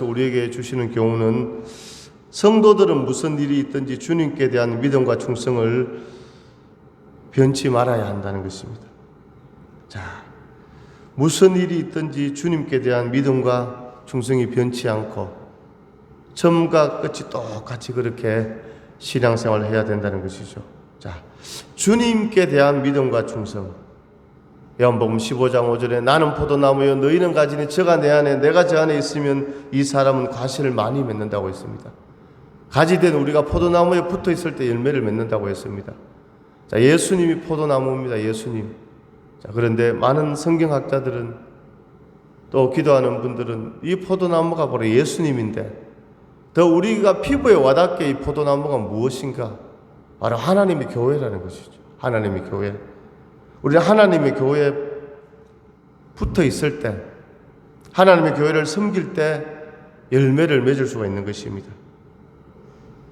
우리에게 주시는 교훈은 성도들은 무슨 일이 있든지 주님께 대한 믿음과 충성을 변치 말아야 한다는 것입니다. 자, 무슨 일이 있든지 주님께 대한 믿음과 충성이 변치 않고 처음과 끝이 똑같이 그렇게 신앙생활을 해야 된다는 것이죠. 자, 주님께 대한 믿음과 충성. 요한복음 15장 5절에 나는 포도나무여 너희는 가지니 저가 내 안에 내가 저 안에 있으면 이 사람은 과실을 많이 맺는다고 했습니다. 가지된 우리가 포도나무에 붙어 있을 때 열매를 맺는다고 했습니다. 자, 예수님이 포도나무입니다. 예수님. 자, 그런데 많은 성경학자들은 또 기도하는 분들은 이 포도나무가 바로 예수님인데 더 우리가 피부에 와닿게 이 포도나무가 무엇인가? 바로 하나님의 교회라는 것이죠. 하나님의 교회. 우리는 하나님의 교회에 붙어 있을 때, 하나님의 교회를 섬길 때 열매를 맺을 수가 있는 것입니다.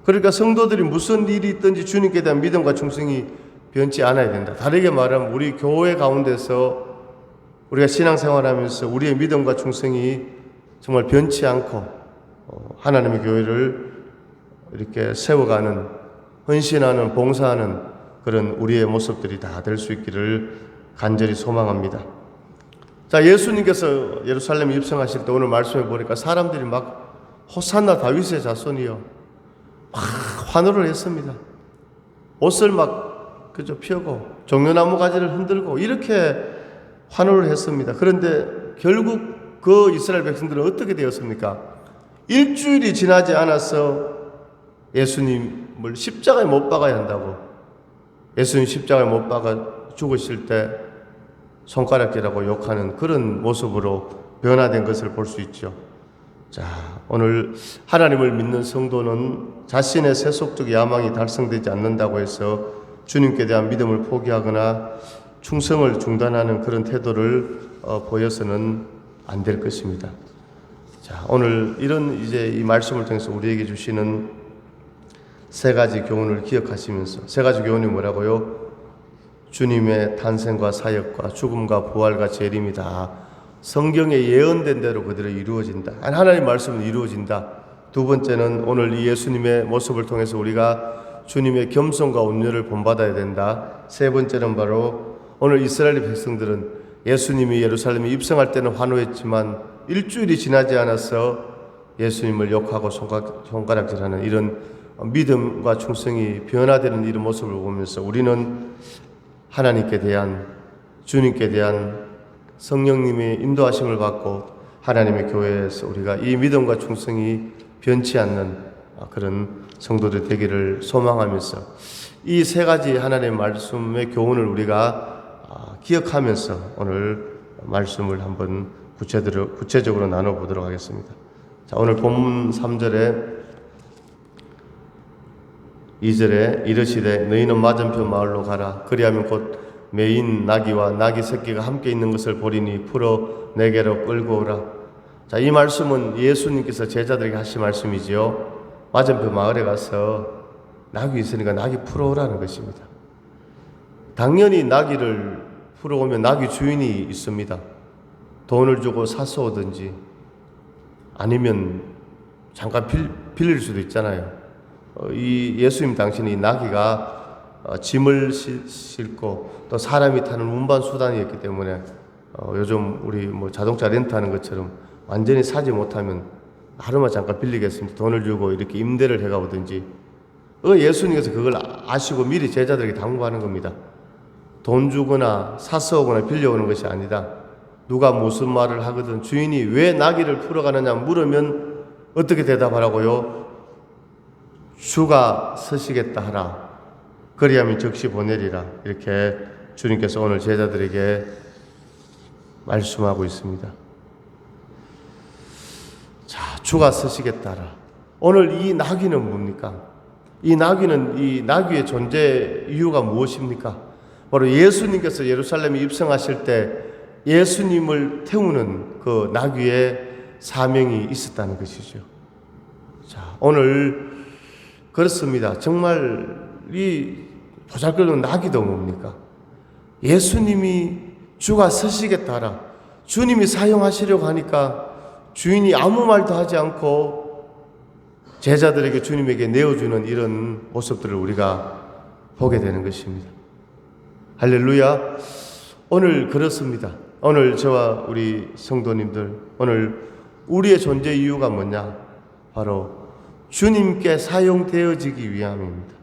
그러니까 성도들이 무슨 일이 있든지 주님께 대한 믿음과 충성이 변치 않아야 된다. 다르게 말하면 우리 교회 가운데서 우리가 신앙생활하면서 우리의 믿음과 충성이 정말 변치 않고 하나님의 교회를 이렇게 세워가는, 헌신하는, 봉사하는 그런 우리의 모습들이 다 될 수 있기를 간절히 소망합니다. 자, 예수님께서 예루살렘에 입성하실 때 오늘 말씀해 보니까 사람들이 막 호산나 다윗의 자손이요 막 환호를 했습니다. 옷을 막 펴고 종려나무 가지를 흔들고 이렇게 환호를 했습니다. 그런데 결국 그 이스라엘 백성들은 어떻게 되었습니까? 일주일이 지나지 않아서 예수님을 십자가에 못 박아야 한다고, 예수님 십자가에 못 박아 죽으실 때 손가락질하고 욕하는 그런 모습으로 변화된 것을 볼 수 있죠. 자, 오늘 하나님을 믿는 성도는 자신의 세속적 야망이 달성되지 않는다고 해서 주님께 대한 믿음을 포기하거나 충성을 중단하는 그런 태도를 보여서는 안 될 것입니다. 자, 오늘 이런 이 말씀을 통해서 우리에게 주시는 세 가지 교훈을 기억하시면서, 세 가지 교훈이 뭐라고요? 주님의 탄생과 사역과 죽음과 부활과 재림이 다 성경에 예언된 대로 그대로 이루어진다. 하나님의 말씀은 이루어진다. 두 번째는 오늘 이 예수님의 모습을 통해서 우리가 주님의 겸손과 온유를 본받아야 된다. 세 번째는 바로 오늘 이스라엘 백성들은 예수님이 예루살렘에 입성할 때는 환호했지만 일주일이 지나지 않아서 예수님을 욕하고 손가락질하는 이런 믿음과 충성이 변화되는 이런 모습을 보면서 우리는 하나님께 대한, 주님께 대한 성령님의 인도하심을 받고 하나님의 교회에서 우리가 이 믿음과 충성이 변치 않는 그런 성도들 되기를 소망하면서 이 세 가지 하나님의 말씀의 교훈을 우리가 기억하면서 오늘 말씀을 한번 구체적으로 나눠보도록 하겠습니다. 자, 오늘 본문 3절에 2절에 이르시되 너희는 맞은편 마을로 가라. 그리하면 곧 매인 나귀와 나귀 새끼가 함께 있는 것을 보리니 풀어 내게로 끌고 오라. 자, 이 말씀은 예수님께서 제자들에게 하신 말씀이지요. 맞은편 마을에 가서 나귀 있으니까 나귀 풀어오라는 것입니다. 당연히 나귀를 풀어오면 나귀 주인이 있습니다. 돈을 주고 사서 오든지 아니면 잠깐 빌릴 수도 있잖아요. 이 예수님 당시는 이 나귀가 짐을 싣고 또 사람이 타는 운반 수단이었기 때문에 요즘 우리 자동차 렌트하는 것처럼 완전히 사지 못하면 하루만 잠깐 빌리겠습니다. 돈을 주고 이렇게 임대를 해가 오든지. 예수님께서 그걸 아시고 미리 제자들에게 당부하는 겁니다. 돈 주거나 사서 오거나 빌려오는 것이 아니다. 누가 무슨 말을 하거든 주인이 왜 나귀를 풀어가느냐 물으면 어떻게 대답하라고요? 주가 서시겠다 하라. 그리하면 즉시 보내리라. 이렇게 주님께서 오늘 제자들에게 말씀하고 있습니다. 자, 주가 서시겠다 하라. 오늘 이 나귀는 뭡니까? 이 나귀의 존재 이유가 무엇입니까? 바로 예수님께서 예루살렘에 입성하실 때 예수님을 태우는 그 나귀의 사명이 있었다는 것이죠. 자, 오늘 그렇습니다. 정말 이 보잘것없는 나귀도 뭡니까? 예수님이 주가 서시겠다 하라. 주님이 사용하시려고 하니까 주인이 아무 말도 하지 않고 제자들에게 주님에게 내어주는 이런 모습들을 우리가 보게 되는 것입니다. 할렐루야. 오늘 그렇습니다. 오늘 저와 우리 성도님들, 오늘 우리의 존재 이유가 뭐냐? 바로 주님께 사용되어지기 위함입니다.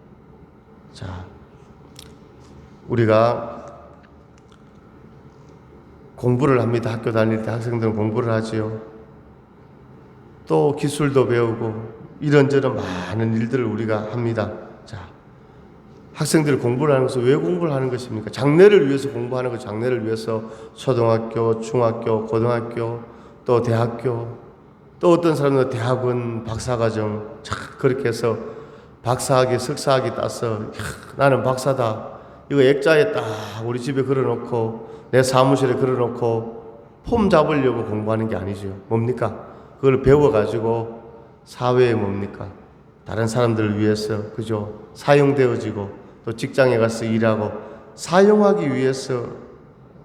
자, 우리가 공부를 합니다. 학교 다닐 때 학생들은 공부를 하지요. 또 기술도 배우고 이런저런 많은 일들을 우리가 합니다. 자, 학생들이 공부를 하는 것은 왜 공부를 하는 것입니까? 장래를 위해서 공부하는 것, 장래를 위해서 초등학교, 중학교, 고등학교, 또 대학교, 또 어떤 사람은 대학원, 박사과정, 그렇게 해서 박사학위, 석사학위 따서 나는 박사다. 이거 액자에 딱 우리 집에 걸어놓고 내 사무실에 걸어놓고 폼 잡으려고 공부하는 게 아니죠. 뭡니까? 그걸 배워가지고 사회에 뭡니까? 다른 사람들을 위해서 그죠? 사용되어지고 또 직장에 가서 일하고 사용하기 위해서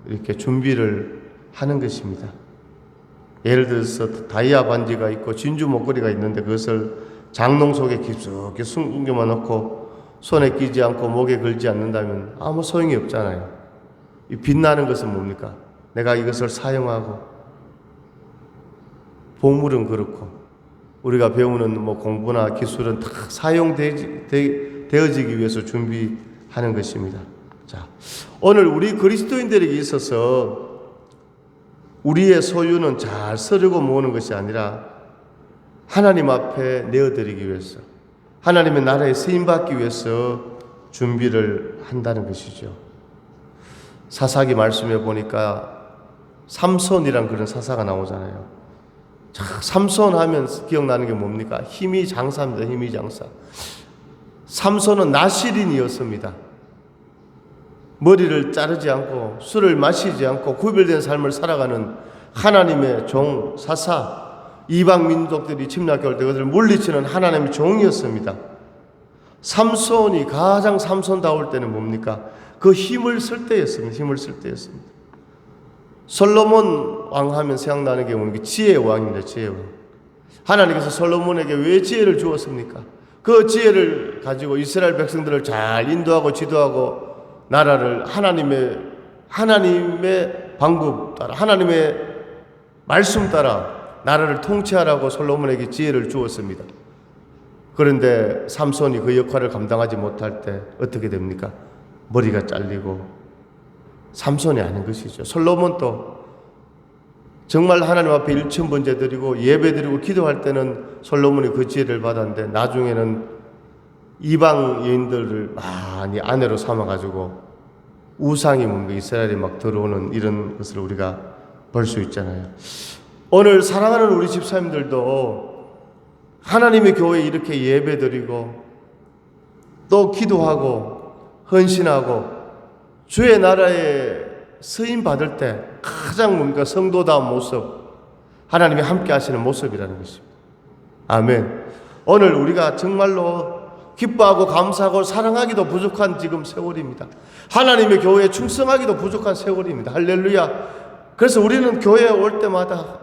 이렇게 준비를 하는 것입니다. 예를 들어서 다이아 반지가 있고 진주 목걸이가 있는데 그것을 장롱 속에 깊숙이 숨겨만 놓고 손에 끼지 않고 목에 걸지 않는다면 아무 소용이 없잖아요. 이 빛나는 것은 뭡니까? 내가 이것을 사용하고 보물은 그렇고 우리가 배우는 공부나 기술은 다 사용되어지기 위해서 준비하는 것입니다. 자, 오늘 우리 그리스도인들에게 있어서 우리의 소유는 잘 쓰려고 모으는 것이 아니라 하나님 앞에 내어드리기 위해서 하나님의 나라에 쓰임받기 위해서 준비를 한다는 것이죠. 사사기 말씀에 보니까 삼손이란 그런 사사가 나오잖아요. 자, 삼손 하면 기억나는 게 뭡니까? 힘이 장사입니다. 힘이 장사. 삼손은 나실인이었습니다. 머리를 자르지 않고 술을 마시지 않고 구별된 삶을 살아가는 하나님의 종, 사사, 이방 민족들이 침략할 때 그들을 물리치는 하나님의 종이었습니다. 삼손이 가장 삼손다울 때는 뭡니까? 그 힘을 쓸 때였습니다. 힘을 쓸 때였습니다. 솔로몬 왕 하면 생각나는 게 뭡니까? 지혜의 왕입니다. 지혜의 왕. 하나님께서 솔로몬에게 왜 지혜를 주었습니까? 그 지혜를 가지고 이스라엘 백성들을 잘 인도하고 지도하고 나라를 하나님의 방법 따라 하나님의 말씀 따라 나라를 통치하라고 솔로몬에게 지혜를 주었습니다. 그런데 삼손이 그 역할을 감당하지 못할 때 어떻게 됩니까? 머리가 잘리고 삼손이 아닌 것이죠. 솔로몬도 정말 하나님 앞에 일천번제 드리고 예배 드리고 기도할 때는 솔로몬이 그 지혜를 받았는데 나중에는 이방 여인들을 많이 아내로 삼아가지고 우상이 뭔가 이스라엘에 막 들어오는 이런 것을 우리가 볼 수 있잖아요. 오늘 사랑하는 우리 집사님들도 하나님의 교회에 이렇게 예배드리고 또 기도하고 헌신하고 주의 나라에 쓰임 받을 때 가장 뭔가 성도다운 모습, 하나님이 함께 하시는 모습이라는 것입니다. 아멘. 오늘 우리가 정말로 기뻐하고 감사하고 사랑하기도 부족한 지금 세월입니다. 하나님의 교회에 충성하기도 부족한 세월입니다. 할렐루야. 그래서 우리는 교회에 올 때마다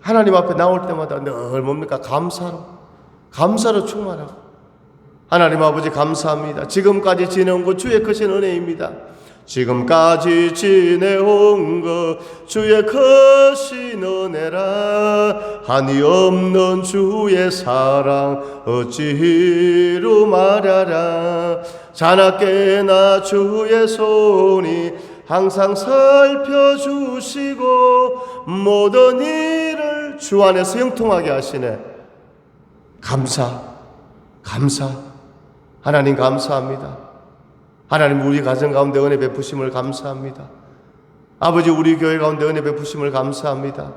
하나님 앞에 나올 때마다 늘 뭡니까? 감사로 충만하고 하나님 아버지 감사합니다. 지금까지 지내온 것 주의 크신 은혜입니다. 지금까지 지내온 것 주의 크신 은혜라. 한이 없는 주의 사랑 어찌로 말하라. 자나깨나 주의 손이 항상 살펴주시고 모든 일을 주 안에서 형통하게 하시네. 감사. 하나님 감사합니다. 하나님 우리 가정 가운데 은혜 베푸심을 감사합니다. 아버지 우리 교회 가운데 은혜 베푸심을 감사합니다.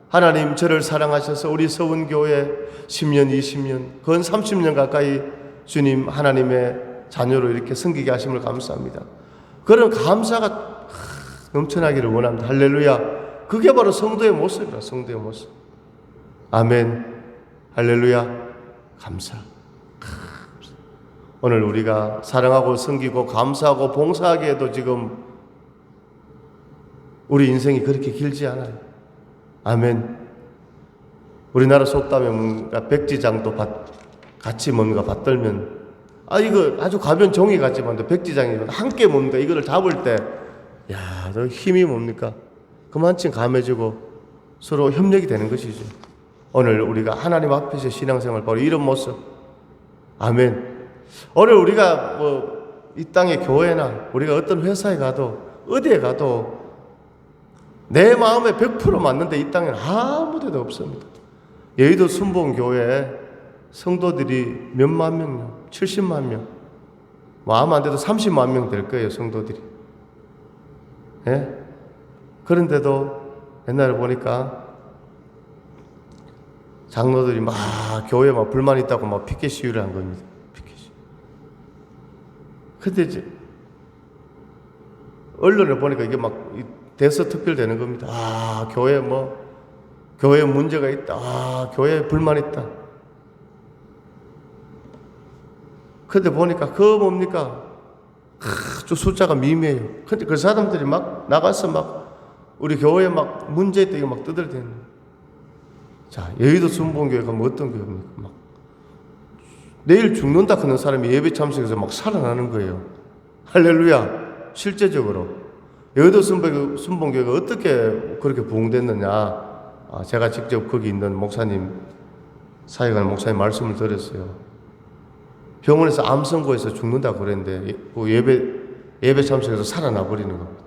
하나님 저를 사랑하셔서 우리 서운교회 10년 20년 건 30년 가까이 주님 하나님의 자녀로 이렇게 섬기게 하심을 감사합니다. 그런 감사가 넘쳐나기를 원합니다. 할렐루야. 그게 바로 성도의 모습이라. 성도의 모습. 아멘. 할렐루야. 감사. 오늘 우리가 사랑하고 섬기고 감사하고 봉사하기에도 지금 우리 인생이 그렇게 길지 않아요. 아멘. 우리나라 속담에 뭔가 백지장도 같이 뭔가 받들면, 이거 아주 가벼운 종이 같지만 백지장이 함께 뭡니까? 이거를 잡을 때, 저 힘이 뭡니까? 그만큼 감해지고 서로 협력이 되는 것이죠. 오늘 우리가 하나님 앞에서 신앙생활 바로 이런 모습. 아멘. 오늘 우리가 이 땅의 교회나 우리가 어떤 회사에 가도 어디에 가도 내 마음에 100% 맞는데 이 땅에는 아무 데도 없습니다. 여의도 순복음교회 성도들이 몇만 명요? 70만 명. 아마 안 돼도 30만 명 될 거예요, 성도들이. 예? 그런데도 옛날에 보니까 장로들이 교회에 불만 있다고 피켓 시위를 한 겁니다. 피켓 시위. 근데 이제 언론을 보니까 이게 대서특필되는 겁니다. 교회에 문제가 있다. 교회에 불만 있다. 근데 보니까 뭡니까? 아주 숫자가 미미해요. 근데 그 사람들이 나가서 우리 교회에 문제 있다 이거 떠들대는. 자, 여의도 순복음교회가 어떤 교회입니까? 내일 죽는다 그런 사람이 예배 참석해서 살아나는 거예요. 할렐루야. 실제적으로 여의도 순복음교회가 어떻게 그렇게 부흥됐느냐? 제가 직접 거기 있는 사역하는 목사님 말씀을 들었어요. 병원에서 암 선고해서 죽는다고 그랬는데 예배 참석해서 살아나 버리는 겁니다.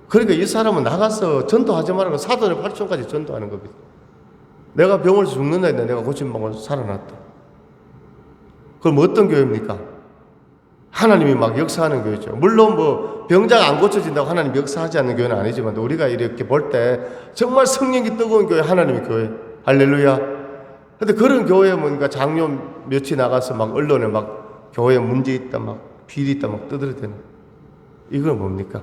그러니까 이 사람은 나가서 전도하지 말라고 사돈의 8촌까지 전도하는 겁니다. 내가 병원에서 죽는다 했는데 내가 고침받고 살아났다. 그럼 어떤 교회입니까? 하나님이 역사하는 교회죠. 물론 병자가 안 고쳐진다고 하나님이 역사하지 않는 교회는 아니지만 우리가 이렇게 볼 때 정말 성령이 뜨거운 교회, 하나님의 교회. 할렐루야. 근데 그런 교회에 장로 몇이 나가서 언론에 교회에 문제 있다, 비리 있다, 떠들어대는. 이건 뭡니까?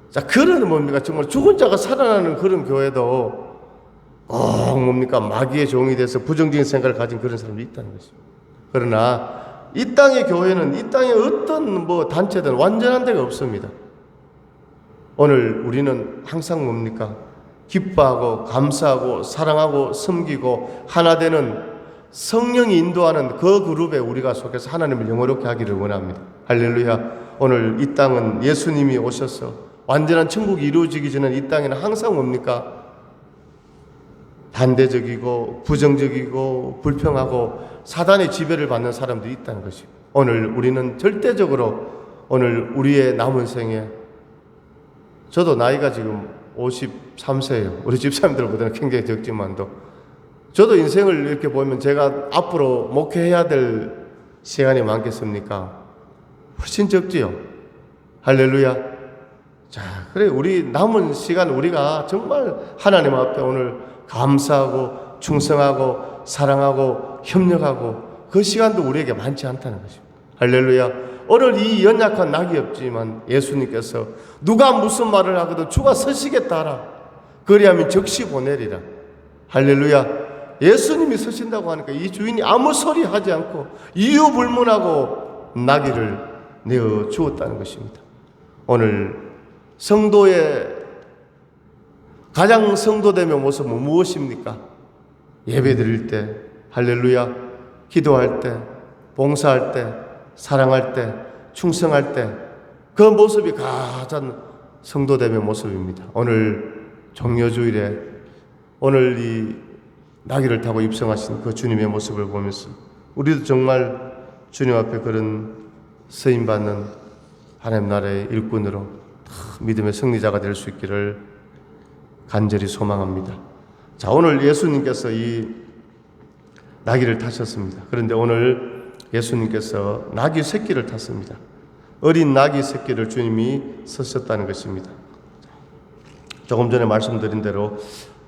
자, 그런 뭡니까? 정말 죽은 자가 살아나는 그런 교회도 뭡니까? 마귀의 종이 돼서 부정적인 생각을 가진 그런 사람이 있다는 것입니다. 그러나 이 땅의 교회는 이 땅에 어떤 단체든 완전한 데가 없습니다. 오늘 우리는 항상 뭡니까? 기뻐하고 감사하고 사랑하고 섬기고 하나 되는 성령이 인도하는 그 그룹에 우리가 속해서 하나님을 영화롭게 하기를 원합니다. 할렐루야. 오늘 이 땅은 예수님이 오셔서 완전한 천국이 이루어지기 전에 이 땅에는 항상 뭡니까? 반대적이고 부정적이고 불평하고 사단의 지배를 받는 사람들이 있다는 것입니다. 오늘 우리는 절대적으로 오늘 우리의 남은 생에, 저도 나이가 지금 53세예요. 우리 집사님들보다는 굉장히 적지만도 저도 인생을 이렇게 보면 제가 앞으로 목회해야 될 시간이 많겠습니까? 훨씬 적지요. 할렐루야. 자, 그래 우리 남은 시간 우리가 정말 하나님 앞에 오늘 감사하고 충성하고 사랑하고 협력하고 그 시간도 우리에게 많지 않다는 것입니다. 할렐루야. 오늘 이 연약한 낙이 없지만 예수님께서 누가 무슨 말을 하거든 주가 서시겠다 하라. 그리하면 적시 보내리라. 할렐루야. 예수님이 서신다고 하니까 이 주인이 아무 소리 하지 않고 이유 불문하고 나귀를 내어 주었다는 것입니다. 오늘 성도의 가장 성도되의 모습은 무엇입니까? 예배 드릴 때, 할렐루야, 기도할 때, 봉사할 때, 사랑할 때, 충성할 때, 그 모습이 가장 성도됨의 모습입니다. 오늘 종려주일에 오늘 이 나귀를 타고 입성하신 그 주님의 모습을 보면서 우리도 정말 주님 앞에 그런 쓰임받는 하나님 나라의 일꾼으로 믿음의 승리자가 될 수 있기를 간절히 소망합니다. 자, 오늘 예수님께서 이 나귀를 타셨습니다. 그런데 오늘 예수님께서 나귀 새끼를 탔습니다. 어린 나귀 새끼를 주님이 쓰셨다는 것입니다. 조금 전에 말씀드린 대로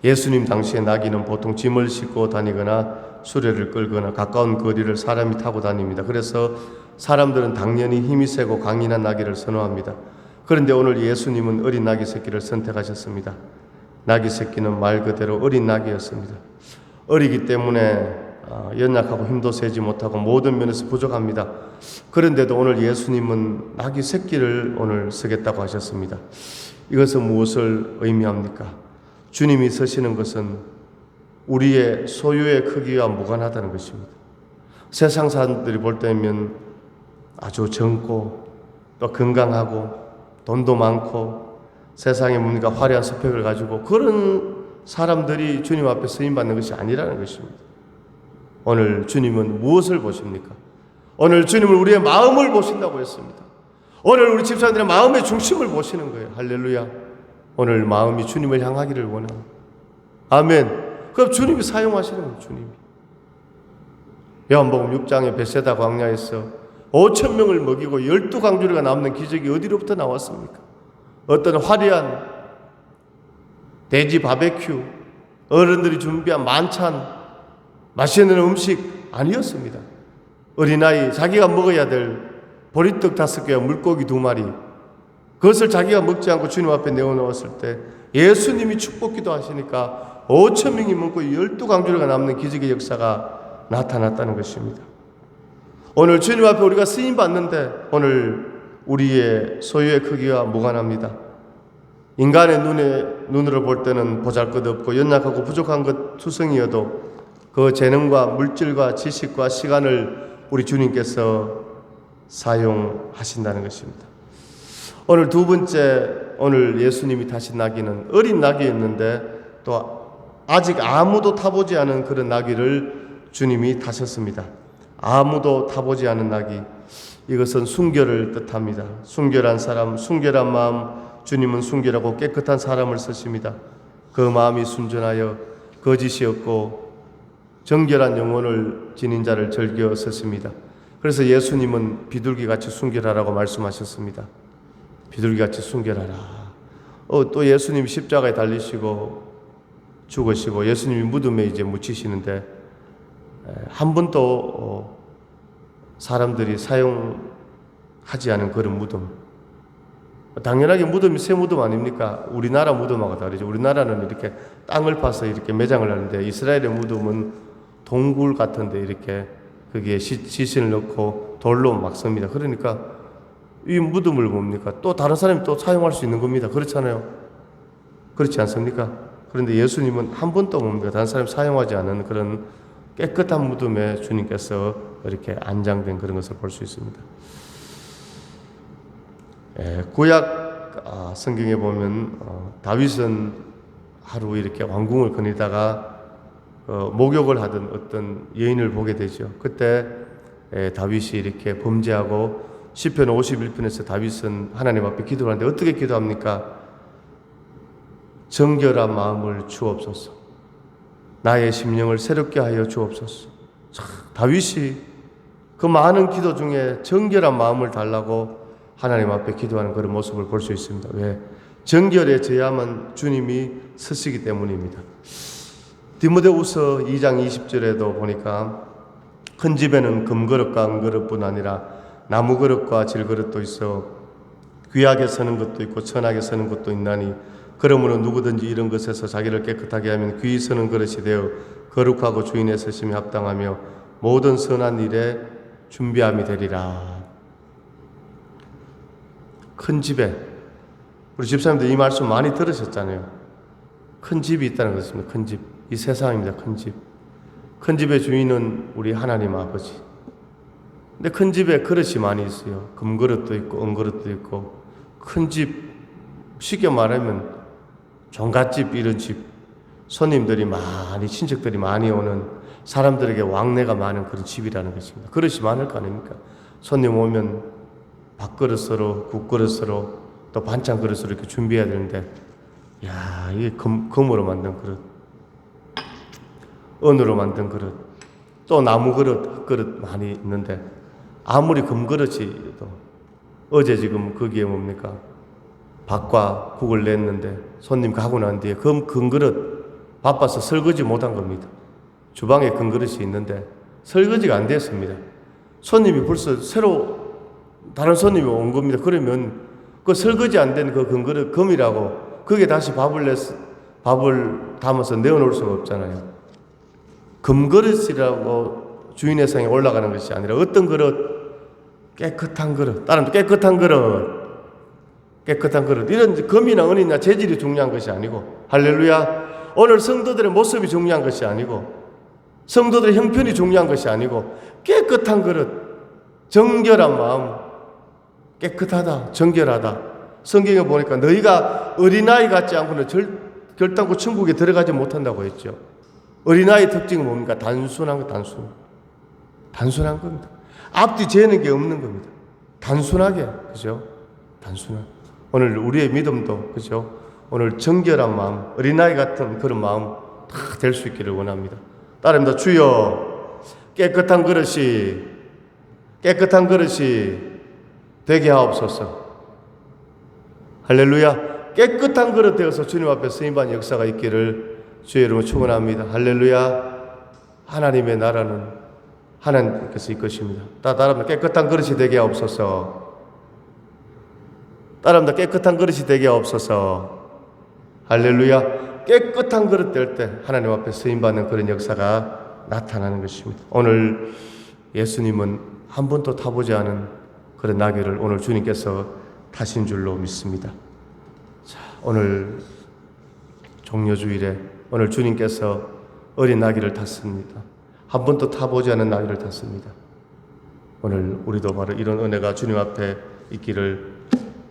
예수님 당시에 나귀는 보통 짐을 싣고 다니거나 수레를 끌거나 가까운 거리를 사람이 타고 다닙니다. 그래서 사람들은 당연히 힘이 세고 강인한 나귀를 선호합니다. 그런데 오늘 예수님은 어린 나귀 새끼를 선택하셨습니다. 나귀 새끼는 말 그대로 어린 나귀였습니다. 어리기 때문에 연약하고 힘도 세지 못하고 모든 면에서 부족합니다. 그런데도 오늘 예수님은 나귀 새끼를 오늘 쓰겠다고 하셨습니다. 이것은 무엇을 의미합니까? 주님이 서시는 것은 우리의 소유의 크기와 무관하다는 것입니다. 세상 사람들이 볼 때면 아주 젊고 또 건강하고 돈도 많고 세상에 뭔가 화려한 스펙을 가지고 그런 사람들이 주님 앞에 쓰임받는 것이 아니라는 것입니다. 오늘 주님은 무엇을 보십니까? 오늘 주님은 우리의 마음을 보신다고 했습니다. 오늘 우리 집사님들의 마음의 중심을 보시는 거예요. 할렐루야. 오늘 마음이 주님을 향하기를 원합니다. 아멘. 그럼 주님이 사용하시는 거예요. 주님이. 요한복음 6장의 베세다 광야에서 5,000명을 먹이고 12강주리가 남는 기적이 어디로부터 나왔습니까? 어떤 화려한 돼지 바베큐, 어른들이 준비한 만찬, 맛있는 음식 아니었습니다. 어린아이, 자기가 먹어야 될 보리떡 5개와 물고기 2마리, 그것을 자기가 먹지 않고 주님 앞에 내어놓았을 때 예수님이 축복기도 하시니까 5,000명이 먹고 12강주리가 남는 기적의 역사가 나타났다는 것입니다. 오늘 주님 앞에 우리가 쓰임받는데 오늘 우리의 소유의 크기와 무관합니다. 인간의 눈으로 볼 때는 보잘것없고 연약하고 부족한 것 투성이어도 그 재능과 물질과 지식과 시간을 우리 주님께서 사용하신다는 것입니다. 오늘 두 번째, 오늘 예수님이 타신 나귀는 어린 나귀였는데 또 아직 아무도 타보지 않은 그런 나귀를 주님이 타셨습니다. 아무도 타보지 않은 나귀, 이것은 순결을 뜻합니다. 순결한 사람, 순결한 마음, 주님은 순결하고 깨끗한 사람을 쓰십니다. 그 마음이 순전하여 거짓이 없고 정결한 영혼을 지닌 자를 즐겨 쓰십니다. 그래서 예수님은 비둘기같이 순결하라고 말씀하셨습니다. 비둘기같이 순결하라. 또 예수님이 십자가에 달리시고 죽으시고 예수님이 무덤에 이제 묻히시는데 한 번도 사람들이 사용하지 않은 그런 무덤. 당연하게 무덤이 새 무덤 아닙니까? 우리나라 무덤하고 다르죠. 우리나라는 이렇게 땅을 파서 이렇게 매장을 하는데 이스라엘의 무덤은 동굴 같은데 이렇게 거기에 시신을 넣고 돌로 막습니다. 그러니까 이 무덤을 뭡니까? 또 다른 사람이 또 사용할 수 있는 겁니다. 그렇잖아요. 그렇지 않습니까? 그런데 예수님은 한 번도 뭡니까? 다른 사람이 사용하지 않은 그런 깨끗한 무덤에 주님께서 이렇게 안장된 그런 것을 볼 수 있습니다. 구약 성경에 보면 다윗은 하루 이렇게 왕궁을 거니다가 목욕을 하던 어떤 여인을 보게 되죠. 그때 다윗이 이렇게 범죄하고 시편 51편에서 다윗은 하나님 앞에 기도를 하는데 어떻게 기도합니까? 정결한 마음을 주옵소서. 나의 심령을 새롭게 하여 주옵소서. 다윗이 그 많은 기도 중에 정결한 마음을 달라고 하나님 앞에 기도하는 그런 모습을 볼 수 있습니다. 왜? 정결해져야만 주님이 쓰시기 때문입니다. 디모데후서 2장 20절에도 보니까 큰 집에는 금그릇과 은그릇뿐 아니라 나무그릇과 질그릇도 있어 귀하게 서는 것도 있고 천하게 서는 것도 있나니 그러므로 누구든지 이런 것에서 자기를 깨끗하게 하면 귀히 서는 그릇이 되어 거룩하고 주인의 쓰심에 합당하며 모든 선한 일에 준비함이 되리라. 큰 집에, 우리 집사님들 이 말씀 많이 들으셨잖아요. 큰 집이 있다는 것입니다. 큰 집. 이 세상입니다. 큰 집. 큰 집의 주인은 우리 하나님 아버지. 근데 큰 집에 그릇이 많이 있어요. 금그릇도 있고 은그릇도 있고 큰 집, 쉽게 말하면 종갓집 이런 집, 손님들이 많이, 친척들이 많이 오는 사람들에게 왕래가 많은 그런 집이라는 것입니다. 그릇이 많을 거 아닙니까? 손님 오면 밥그릇으로, 국그릇으로, 또 반찬 그릇으로 이렇게 준비해야 되는데, 야, 이게 금으로 만든 그릇, 은으로 만든 그릇, 또 나무 그릇, 흙그릇 많이 있는데, 아무리 금그릇이도 어제 지금 거기에 뭡니까? 밥과 국을 냈는데 손님 가고 난 뒤에 금그릇 바빠서 설거지 못한 겁니다. 주방에 금그릇이 있는데 설거지가 안 됐습니다. 손님이 벌써 새로 다른 손님이 온 겁니다. 그러면 그 설거지 안 된 그 금그릇 금이라고 거기에 다시 밥을 담아서 내어놓을 수가 없잖아요. 금그릇이라고 주인의 상에 올라가는 것이 아니라 어떤 그릇? 깨끗한 그릇. 다른 깨끗한 그릇. 깨끗한 그릇. 이런 금이나 은이나 재질이 중요한 것이 아니고 할렐루야. 오늘 성도들의 모습이 중요한 것이 아니고, 성도들의 형편이 중요한 것이 아니고, 깨끗한 그릇, 정결한 마음, 깨끗하다, 정결하다. 성경에 보니까 너희가 어린아이 같지 않고는 결단코 천국에 들어가지 못한다고 했죠. 어린아이의 특징은 뭡니까? 단순한 거, 단순한 겁니다. 앞뒤 재는 게 없는 겁니다. 단순하게, 그죠? 단순한. 오늘 우리의 믿음도, 그죠? 오늘 정결한 마음, 어린아이 같은 그런 마음 다 될 수 있기를 원합니다. 따릅니다. 주여, 깨끗한 그릇이 되게 하옵소서. 할렐루야. 깨끗한 그릇 되어서 주님 앞에 쓰임받는 역사가 있기를 주의 이름으로 축원합니다. 할렐루야. 하나님의 나라는 하나님께서 이끄십니다. 따라합니다. 깨끗한 그릇이 되게 하옵소서. 따라합니다. 깨끗한 그릇이 되게 하옵소서. 할렐루야. 깨끗한 그릇 될 때 하나님 앞에 쓰임받는 그런 역사가 나타나는 것입니다. 오늘 예수님은 한 번도 타보지 않은 그런 나귀를 오늘 주님께서 타신 줄로 믿습니다. 자, 오늘 종려주일에 오늘 주님께서 어린 나귀를 탔습니다. 한 번도 타보지 않은 나귀를 탔습니다. 오늘 우리도 바로 이런 은혜가 주님 앞에 있기를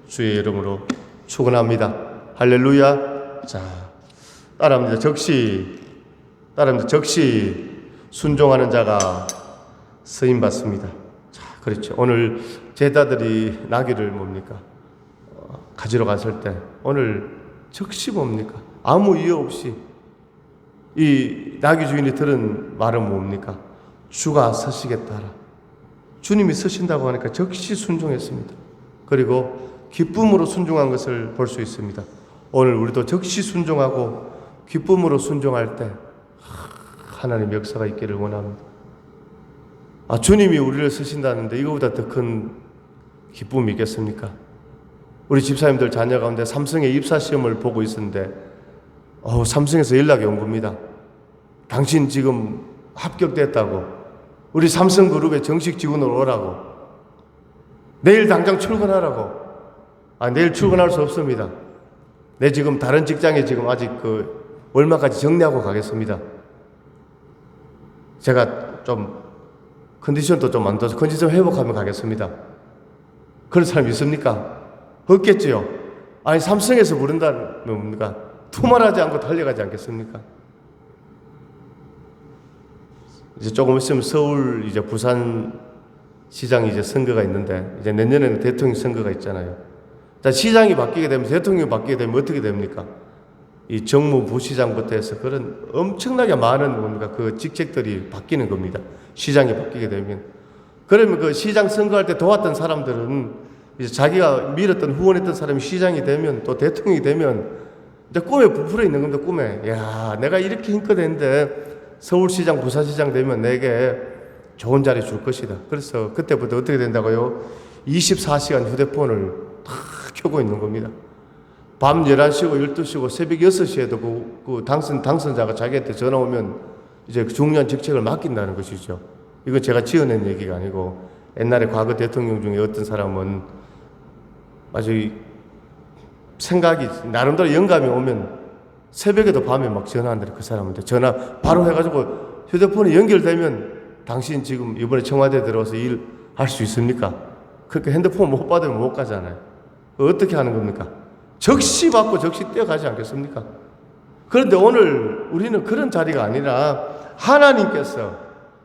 주의 이름으로 축원합니다. 할렐루야. 자, 따라합니다. 적시 순종하는 자가 쓰임 받습니다. 자, 그렇죠. 오늘 제자들이 나귀를 뭡니까? 가지러 갔을 때 오늘 적시 뭡니까? 아무 이유 없이 이 나귀 주인이 들은 말은 뭡니까? 주가 서시겠다 하라. 주님이 서신다고 하니까 적시 순종했습니다. 그리고 기쁨으로 순종한 것을 볼 수 있습니다. 오늘 우리도 적시 순종하고 기쁨으로 순종할 때 하나님 역사가 있기를 원합니다. 주님이 우리를 쓰신다는데 이거보다 더 큰 기쁨이 있겠습니까? 우리 집사님들 자녀 가운데 삼성의 입사 시험을 보고 있었는데 삼성에서 연락이 온 겁니다. 당신 지금 합격됐다고, 우리 삼성그룹에 정식 직원으로 오라고, 내일 당장 출근하라고. 내일 출근할 수 없습니다. 내 지금 다른 직장에 지금 아직 얼마까지 정리하고 가겠습니다. 제가 좀 컨디션도 좀 안 좋아서 컨디션 회복하면 가겠습니다. 그런 사람 있습니까? 없겠지요. 삼성에서 부른다는 뭡니까? 투말하지 않고 달려가지 않겠습니까? 이제 조금 있으면 서울, 이제 부산 시장 이제 선거가 있는데, 이제 내년에는 대통령 선거가 있잖아요. 자, 시장이 바뀌게 되면, 대통령이 바뀌게 되면 어떻게 됩니까? 이 정무 부시장부터 해서 그런 엄청나게 많은 뭡니까? 그 직책들이 바뀌는 겁니다. 시장이 바뀌게 되면. 그러면 그 시장 선거할 때 도왔던 사람들은 이제 자기가 밀었던, 후원했던 사람이 시장이 되면, 또 대통령이 되면 이제 꿈에 부풀어 있는 겁니다. 꿈에. 야, 내가 이렇게 힘껏 했는데 서울시장, 부산시장 되면 내게 좋은 자리 줄 것이다. 그래서 그때부터 어떻게 된다고요? 24시간 휴대폰을 다 켜고 있는 겁니다. 밤 11시고 12시고 새벽 6시에도 그 당선자가 자기한테 전화 오면 이제 중요한 직책을 맡긴다는 것이죠. 이건 제가 지어낸 얘기가 아니고, 옛날에 과거 대통령 중에 어떤 사람은 아주 생각이 나름대로 영감이 오면 새벽에도 밤에 막 전화한다. 그 사람한테 전화 바로 해가지고 휴대폰이 연결되면 당신 지금 이번에 청와대 들어와서 일 할 수 있습니까? 그렇게 핸드폰 못 받으면 못 가잖아요. 어떻게 하는 겁니까? 적시 받고 적시 뛰어가지 않겠습니까? 그런데 오늘 우리는 그런 자리가 아니라 하나님께서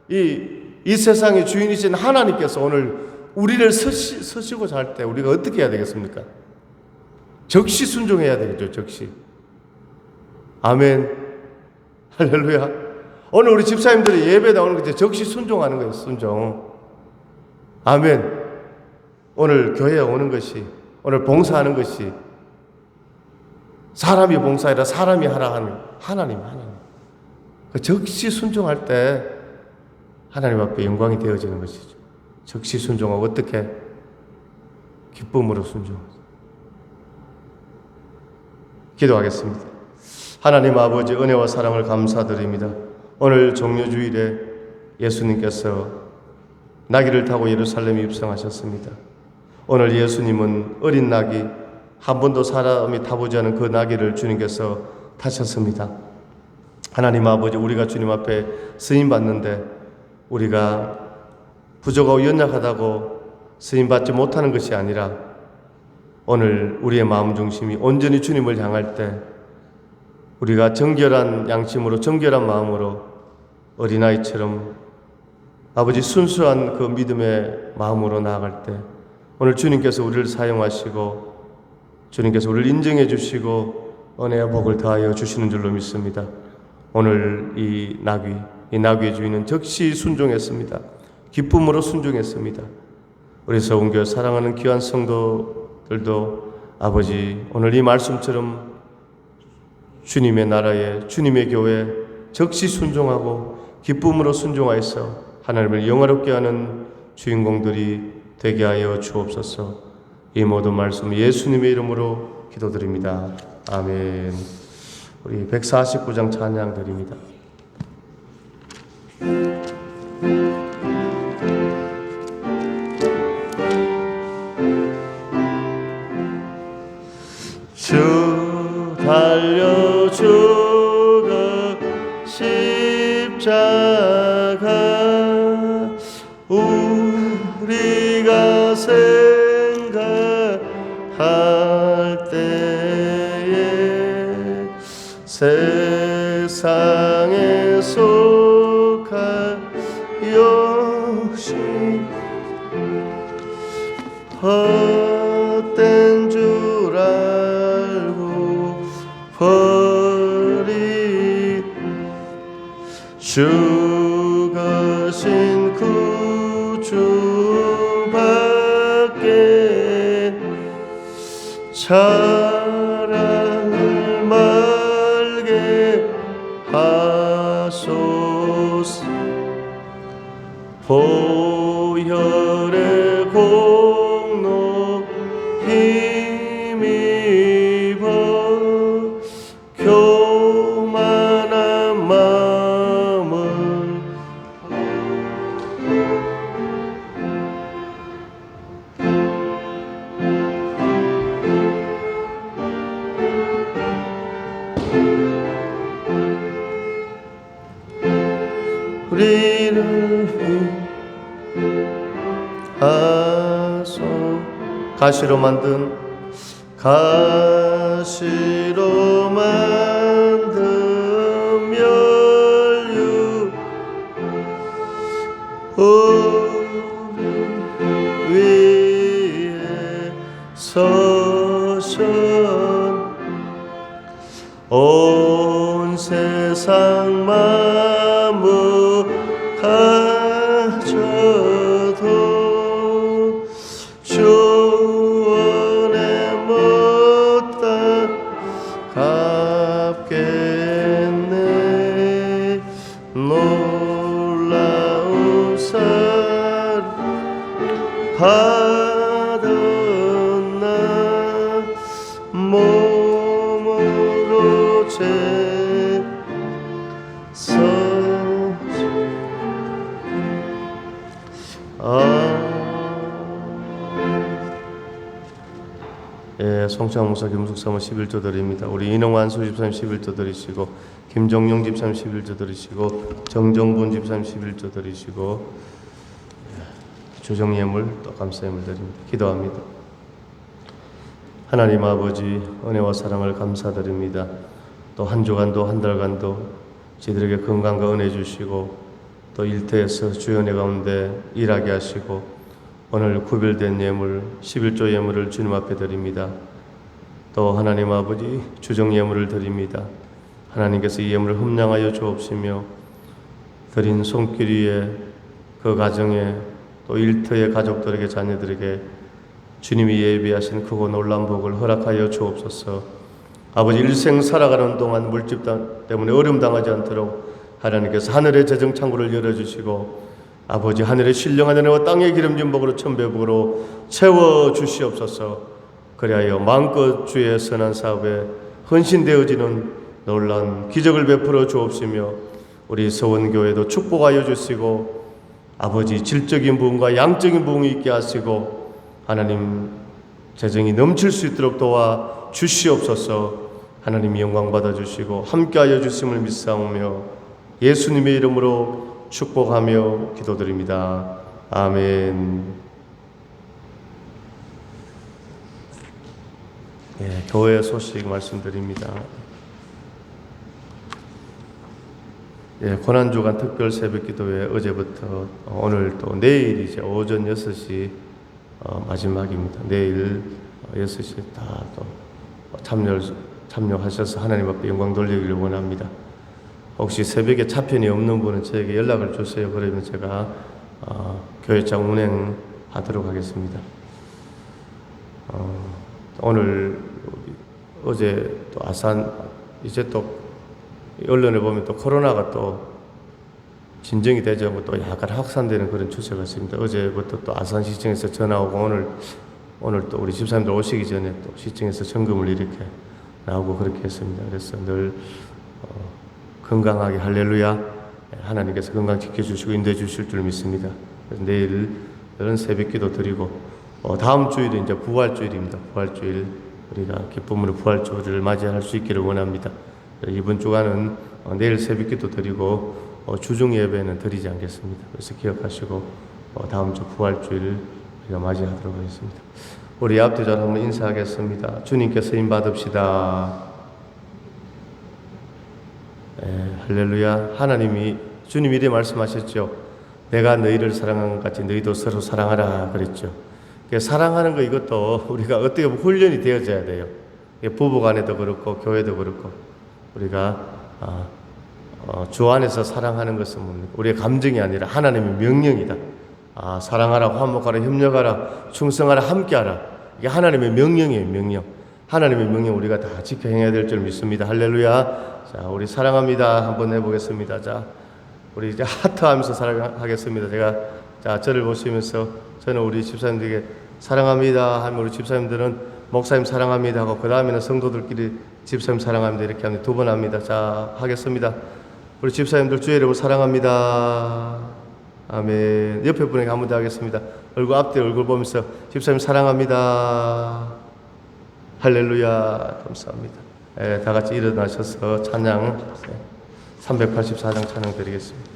이 세상의 주인이신 하나님께서 오늘 우리를 서시고자 할 때 우리가 어떻게 해야 되겠습니까? 적시 순종해야 되겠죠. 적시. 아멘. 할렐루야. 오늘 우리 집사님들이 예배 나오는 게 적시 순종하는 거예요. 순종. 아멘. 오늘 교회에 오는 것이, 오늘 봉사하는 것이 사람이 봉사하라 사람이 하라 하는 하나님. 그 적시 순종할 때 하나님 앞에 영광이 되어지는 것이죠. 적시 순종하고 어떻게? 기쁨으로 순종하죠. 기도하겠습니다. 하나님 아버지, 은혜와 사랑을 감사드립니다. 오늘 종려주일에 예수님께서 나귀를 타고 예루살렘에 입성하셨습니다. 오늘 예수님은 어린 나귀, 한 번도 사람이 타보지 않은 그 나귀를 주님께서 타셨습니다. 하나님 아버지, 우리가 주님 앞에 쓰임 받는데 우리가 부족하고 연약하다고 쓰임 받지 못하는 것이 아니라 오늘 우리의 마음 중심이 온전히 주님을 향할 때 우리가 정결한 양심으로, 정결한 마음으로 어린아이처럼 아버지 순수한 그 믿음의 마음으로 나아갈 때 오늘 주님께서 우리를 사용하시고 주님께서 우리를 인정해 주시고 은혜와 복을 더하여 주시는 줄로 믿습니다. 오늘 이 나귀의 주인은 즉시 순종했습니다. 기쁨으로 순종했습니다. 우리 서운교회 사랑하는 귀한 성도들도 아버지, 오늘 이 말씀처럼 주님의 나라에, 주님의 교회에 즉시 순종하고 기쁨으로 순종하여서 하나님을 영화롭게 하는 주인공들이 되게 하여 주옵소서. 이 모든 말씀 예수님의 이름으로 기도드립니다. 아멘. 우리 149장 찬양 드립니다. 주 달려 주가 십자가 우리가 생각할 때에 세상에 속할 욕심 헛된 줄 알고 버리 죽으신 구주밖에 사랑을 말게 하소서. 보혈의 공로 힘입어 교만한 마음을 우리를 하소. 가시로 만든 멸류 우리 위에 서신 온 세상 만물 가져도 주원에 못다 갚겠네. 놀라운 살 받은 나 몸으로 송창 목사 김숙사모 11조 드립니다. 우리 인홍환 수집사님 11조 드리시고 김정용 집사님 11조 드리시고 정정분 집사님 11조 드리시고 조정예물 또 감사예물 드립니다. 기도합니다. 하나님 아버지, 은혜와 사랑을 감사드립니다. 또 한 주간도 한 달간도 저희들에게 건강과 은혜 주시고 또 일터에서 주연의 가운데 일하게 하시고 오늘 구별된 예물 11조 예물을 주님 앞에 드립니다. 또 하나님 아버지 주정 예물을 드립니다. 하나님께서 이 예물을 흠량하여 주옵시며 드린 손길 위에 그 가정에 또 일터의 가족들에게 자녀들에게 주님이 예비하신 크고 놀라운 복을 허락하여 주옵소서. 아버지 일생 살아가는 동안 물집 때문에 어려움 당하지 않도록 하나님께서 하늘의 재정 창고를 열어주시고 아버지 하늘의 신령한 은혜와 땅의 기름진 복으로 천배복으로 채워주시옵소서. 그리하여 마음껏 주의 선한 사업에 헌신되어지는 놀라운 기적을 베풀어 주옵시며 우리 서원교회도 축복하여 주시고 아버지 질적인 부흥과 양적인 부흥이 있게 하시고 하나님 재정이 넘칠 수 있도록 도와 주시옵소서. 하나님이 영광 받아주시고 함께하여 주심을 믿사오며 예수님의 이름으로 축복하며 기도드립니다. 아멘. 교회 소식 말씀드립니다. 고난주간 특별 새벽기도회 어제부터 오늘 또 내일 이제 오전 6시 마지막입니다. 내일 6시 다 또 참여하셔서 하나님 앞에 영광 돌리기를 원합니다. 혹시 새벽에 차편이 없는 분은 저에게 연락을 주세요. 그러면 제가 교회장 운행하도록 하겠습니다. 오늘 어제 또 아산 이제 또 언론에 보면 또 코로나가 또 진정이 되지 않고 또 약간 확산되는 그런 추세가 있습니다. 어제부터 또 아산시청에서 전화 오고 오늘 또 우리 집사님들 오시기 전에 또 시청에서 점검을 이렇게 나오고 그렇게 했습니다. 그래서 늘 건강하게 할렐루야 하나님께서 건강 지켜주시고 인도해 주실 줄 믿습니다. 그래서 내일은 새벽기도 드리고 다음 주일은 이제 부활주일입니다. 부활주일 우리가 기쁨으로 부활주일을 맞이할 수 있기를 원합니다. 이번 주간은 내일 새벽기도 드리고 주중 예배는 드리지 않겠습니다. 그래서 기억하시고 다음 주 부활주일 우리가 맞이하도록 하겠습니다. 우리 앞뒤자로 한번 인사하겠습니다. 주님께 쓰임 받읍시다. 할렐루야. 하나님이 주님 이래 말씀하셨죠. 내가 너희를 사랑한 것 같이 너희도 서로 사랑하라 그랬죠. 사랑하는 거 이것도 우리가 어떻게 보면 훈련이 되어져야 돼요. 부부간에도 그렇고 교회도 그렇고 우리가 주 안에서 사랑하는 것은 뭡니까? 우리의 감정이 아니라 하나님의 명령이다. 사랑하라, 화목하라, 협력하라, 충성하라, 함께하라. 이게 하나님의 명령이에요. 명령. 하나님의 명령 우리가 다 지켜 행해야 될 줄 믿습니다. 할렐루야. 자, 우리 사랑합니다 한번 해보겠습니다. 자, 우리 이제 하트하면서 사랑하겠습니다. 제가 저를 보시면서 저는 우리 집사님들에게 사랑합니다 하면 우리 집사님들은 목사님 사랑합니다 하고 그 다음에는 성도들끼리 집사님 사랑합니다 이렇게 하면 2번 합니다. 자, 하겠습니다. 우리 집사님들 주의 이름으로 사랑합니다. 아멘. 옆에 분에게 한 번 더 하겠습니다. 앞뒤 얼굴 보면서 집사님 사랑합니다. 할렐루야. 감사합니다. 다 같이 일어나셔서 찬양 384장 찬양 드리겠습니다.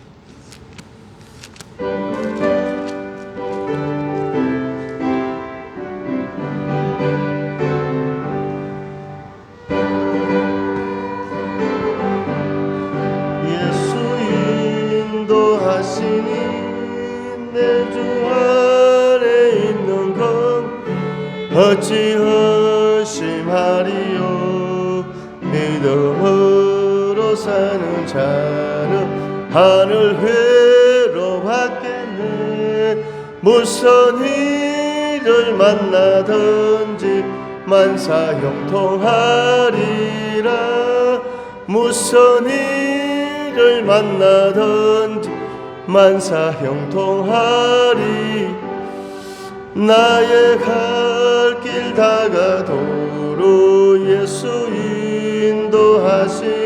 내 주 안에 있는 것 어찌 의심하리요. 믿음으로 사는 자는 하늘 회로 받겠네. 무슨 일을 만나든지 만사 형통하리라. 무슨 일을 만나든지 만사 형통하리. 나의 갈 길 다가도록 예수 인도하시